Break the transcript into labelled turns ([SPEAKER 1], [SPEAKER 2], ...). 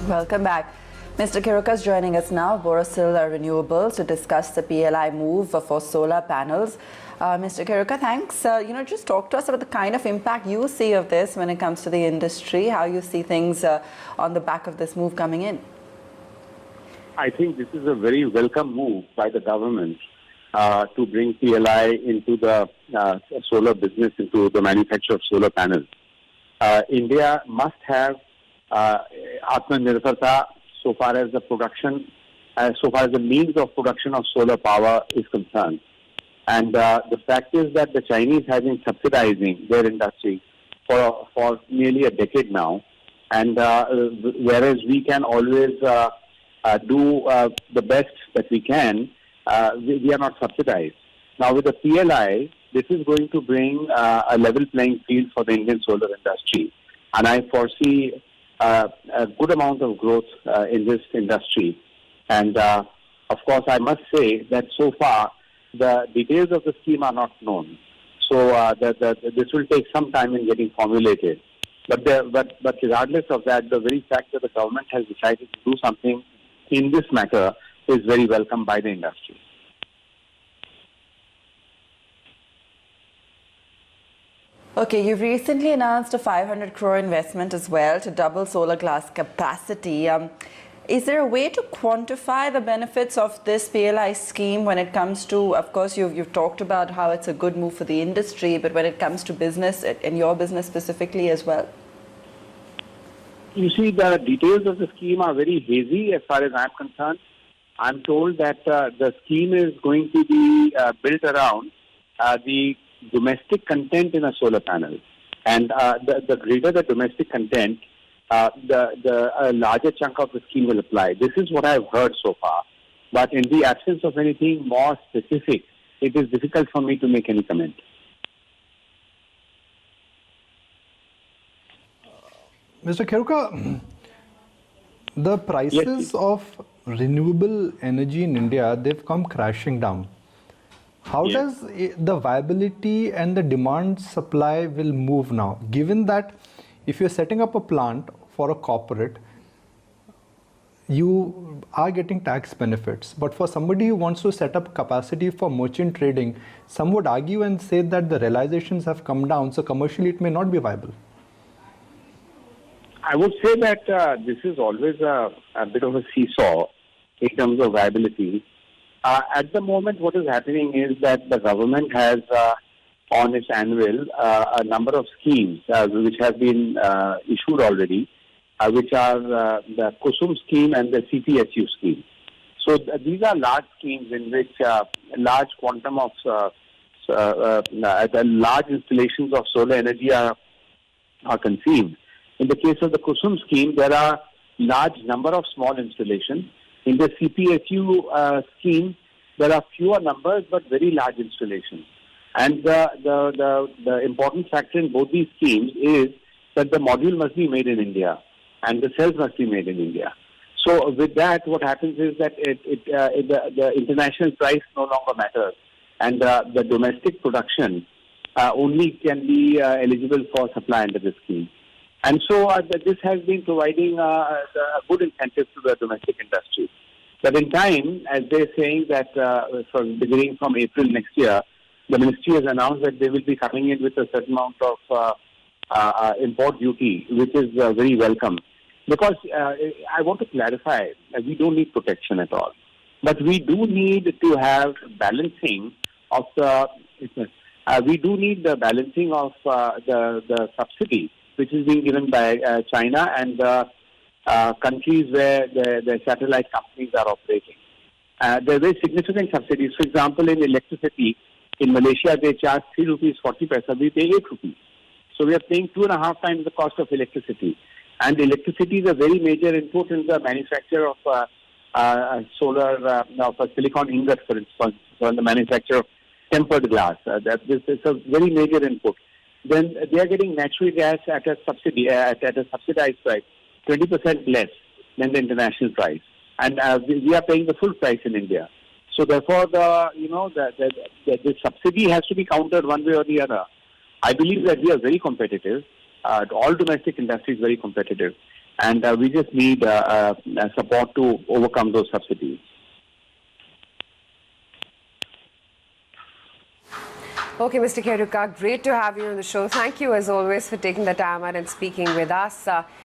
[SPEAKER 1] Welcome back. Mr. Kheruka is joining us now, Borosil Renewables, to discuss the PLI move for solar panels. Mr. Kheruka, thanks. Just talk to us about the kind of impact you see of this when it comes to the industry, how you see things on the back of this move coming in.
[SPEAKER 2] I think this is a very welcome move by the government to bring PLI into the solar business, into the manufacture of solar panels. India must have Atmanirbharta so far as the production, so far as the means of production of solar power is concerned. And the fact is that the Chinese have been subsidizing their industry for nearly a decade now. And whereas we can always do the best that we can, we are not subsidized. Now with the PLI, this is going to bring a level playing field for the Indian solar industry. And I foresee a good amount of growth in this industry. And of course, I must say that so far, the details of the scheme are not known. So this will take some time in getting formulated. But regardless of that, the very fact that the government has decided to do something in this matter is very welcome by the industry.
[SPEAKER 1] Okay, you've recently announced a 500 crore investment as well to double solar glass capacity. Is there a way to quantify the benefits of this PLI scheme when it comes to, of course, you've talked about how it's a good move for the industry, but when it comes to business, and your business specifically as well?
[SPEAKER 2] You see, the details of the scheme are very hazy as far as I'm concerned. I'm told that the scheme is going to be built around the domestic content in a solar panel. And the greater the domestic content, the larger chunk of the scheme will apply. This is what I've heard so far. But in the absence of anything more specific, it is difficult for me to make any comment.
[SPEAKER 3] Mr. Kheruka, the prices of renewable energy in India, they've come crashing down. How does the viability and the demand supply will move now? Given that if you're setting up a plant for a corporate, you are getting tax benefits. But for somebody who wants to set up capacity for merchant trading, some would argue and say that the realizations have come down, so commercially it may not be viable.
[SPEAKER 2] I would say that this is always a bit of a seesaw in terms of viability. At the moment, what is happening is that the government has on its annual a number of schemes which have been issued already, which are the Kusum scheme and the CPSU scheme. So these are large schemes in which large quantum of large installations of solar energy are conceived. In the case of the Kusum scheme, there are large number of small installations. In the CPSU scheme, there are fewer numbers but very large installations. And the important factor in both these schemes is that the module must be made in India and the cells must be made in India. So with that, what happens is that the international price no longer matters, and the domestic production only can be eligible for supply under the scheme. And so this has been providing a good incentive to the domestic industry. But in time, as they're saying that beginning from April next year, the ministry has announced that they will be coming in with a certain amount of import duty, which is very welcome. Because I want to clarify, we don't need protection at all. But we do need to have balancing of the the subsidy which is being given by China and countries where the satellite companies are operating. There are very significant subsidies. For example, in electricity, in Malaysia, they charge 3 rupees 40 paisa. We pay 8 rupees. So we are paying 2.5 times the cost of electricity. And electricity is a very major input in the manufacture of solar, for silicon ingot, for instance, for the manufacture of tempered glass. This is a very major input. Then they are getting natural gas at a subsidized price, 20% less than the international price, and we are paying the full price in India. So therefore, the subsidy has to be countered one way or the other. I believe that we are very competitive. All domestic industry is very competitive. and we just need support to overcome those subsidies.
[SPEAKER 4] Okay, Mr. Kheruka, great to have you on the show. Thank you, as always, for taking the time out and speaking with us.